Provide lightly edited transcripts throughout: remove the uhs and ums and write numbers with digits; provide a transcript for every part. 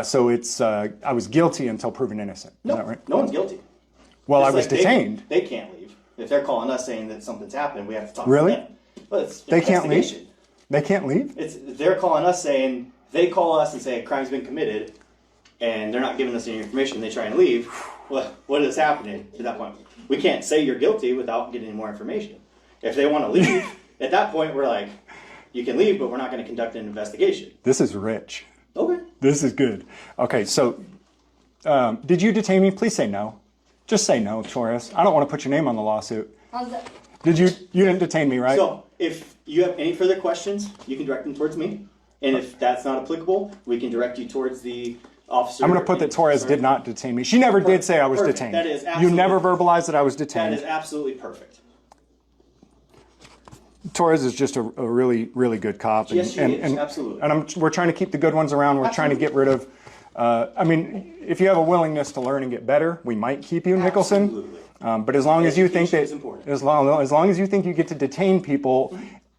So it's I was guilty until proven innocent. No, is that right? no one's guilty. Well, Just I was like detained. They can't leave. If they're calling us saying that something's happened, we have to talk Really? to them. But it's They can't leave? investigation. They can't leave? They're calling us saying, they call us and say a crime's been committed, and they're not giving us any information, they try and leave. What is happening at that point? We can't say you're guilty without getting any more information. If they want to leave, at that point we're like, you can leave, but we're not going to conduct an investigation. This is rich. Okay. This is good. Okay, so did you detain me? Please say no. Just say no, Torres. I don't want to put your name on the lawsuit. How's that? You didn't detain me, right? So if you have any further questions, you can direct them towards me. And if that's not applicable, we can direct you towards the officer. I'm going to put that Torres did not detain me. She never did say I was Perfect. detained. That is You absolutely- never verbalized that I was detained. That is absolutely perfect. Torres is just a really, really good cop. Yes, she is. Absolutely. And we're trying to keep the good ones around. We're trying to get rid of, I mean, if you have a willingness to learn and get better, we might keep you, Nicholson. Absolutely. But as long as you think Education that, is important. as long as you think you get to detain people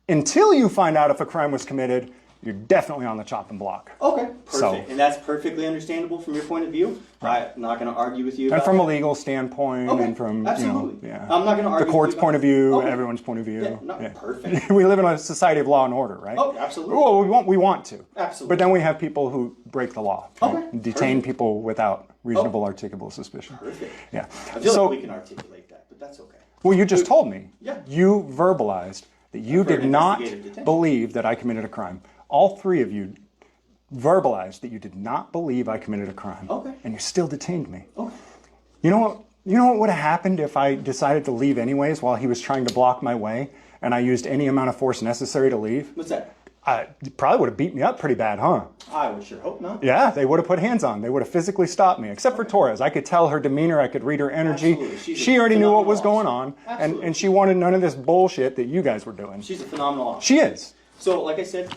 until you find out if a crime was committed, you're definitely on the chopping block. Okay, perfect. So- And that's perfectly understandable from your point of view. I'm not going to argue with you And about from a that. legal standpoint, Okay, and from absolutely. yeah, I'm not going to argue the court's with you point of view, Okay. everyone's point of view. Yeah, no, perfect. We live in a society of law and order, right? Oh, absolutely. Well, we want to. Absolutely. But then we have people who break the law. Right? Okay, And detain perfect. people without reasonable articulable suspicion. Perfect. Yeah. I feel So, like we can articulate that, but that's okay. well, you just told me. Yeah. You verbalized that you For did an not investigative detention. believe that I committed a crime. All three of you verbalized that you did not believe I committed a crime. Okay. And you still detained me. Okay. You know what? You know what would have happened if I decided to leave anyways while he was trying to block my way, and I used any amount of force necessary to leave? What's that? You probably would have beat me up pretty bad, huh? I would sure hope not. Yeah, they would have put hands on. They would have physically stopped me, except for Torres. I could tell her demeanor. I could read her energy. Absolutely. She's She a already knew what was phenomenal going on, Absolutely. and she wanted none of this bullshit that you guys were doing. She's a phenomenal officer. She is. So, like I said,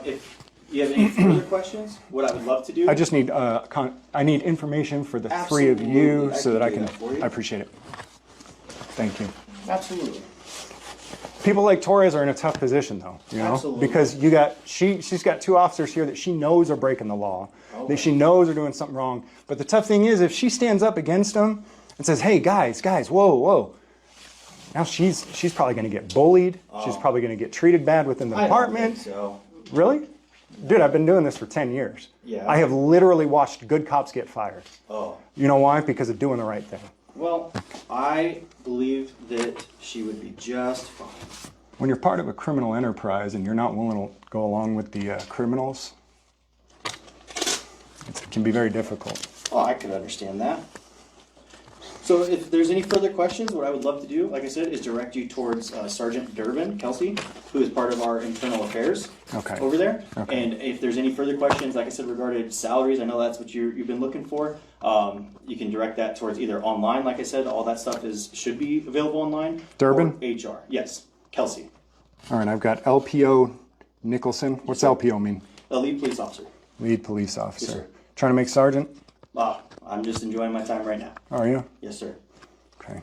if you have any further questions, what I would love to do... I just need I need information for the three of Absolutely. you I so can that I do can. that for you. I appreciate it. Thank you. Absolutely. People like Torres are in a tough position, though, you know, Absolutely. because she's got two officers here that she knows are breaking the law, that she knows are doing something wrong. But the tough thing is, if she stands up against them and says, "Hey, guys, whoa," now she's probably going to get bullied. She's probably going to get treated bad within the I don't department. think so. Really? Dude, I've been doing this for 10 years. Yeah. I have literally watched good cops get fired. Oh. You know why? Because of doing the right thing. Well, I believe that she would be just fine. When you're part of a criminal enterprise and you're not willing to go along with the criminals, it can be very difficult. Oh, I could understand that. So if there's any further questions, what I would love to do, like I said, is direct you towards Sergeant Durbin, Kelsey, who is part of our internal affairs over there. Okay. And if there's any further questions, like I said, regarding salaries, I know that's what you've been looking for. You can direct that towards either online, like I said, all that stuff should be available online. Durbin? Or HR, yes, Kelsey, All right, I've got LPO Nicholson. What's LPO mean? the lead police officer. Lead police officer. Yes, sir. Trying to make sergeant? I'm just enjoying my time right now. Are you? Yes, sir. Okay.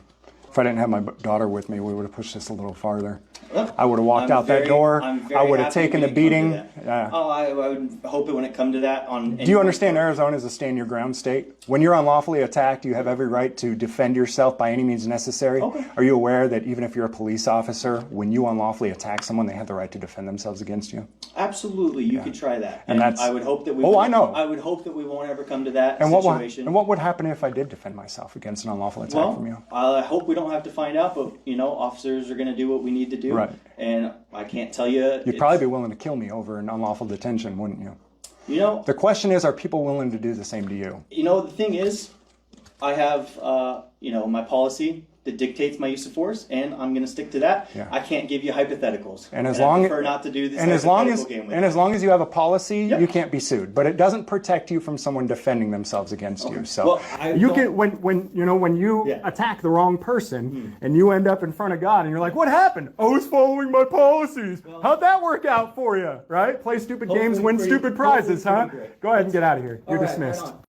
If I didn't have my daughter with me, we would have pushed this a little farther. Well, I would have walked out that door. I'm very I would have happy taken when the it comes beating. to that. Yeah. Oh, I would hope it wouldn't come to that. Do you understand Arizona is a stand your ground state? When you're unlawfully attacked, you have every right to defend yourself by any means necessary. Okay. Are you aware that even if you're a police officer, when you unlawfully attack someone, they have the right to defend themselves against you? Absolutely, you could try that. And that's- I would hope that we. Oh, I know. I would hope that we won't ever come to that And situation. what would happen if I did defend myself against an unlawful attack from you? I hope we don't have to find out, but officers are going to do what we need to do. Right. And I can't tell you. You'd probably be willing to kill me over an unlawful detention, wouldn't you? You know. The question is, are people willing to do the same to you? The thing is, I have my policy that dictates my use of force, and I'm going to stick to that. Yeah. I can't give you hypotheticals. And as I long prefer not to do this and as long as game with and as long as you have a policy, Yep. you can't be sued. But it doesn't protect you from someone defending themselves against you. So Well, I you don't- can when you Yeah. attack the wrong person and you end up in front of God and you're like, what happened? I was following my policies. How'd that work out for you? Right? Play stupid games, win pretty- stupid prizes, hopefully huh? pretty great. Go ahead and get out of here. You're All right, dismissed. right on.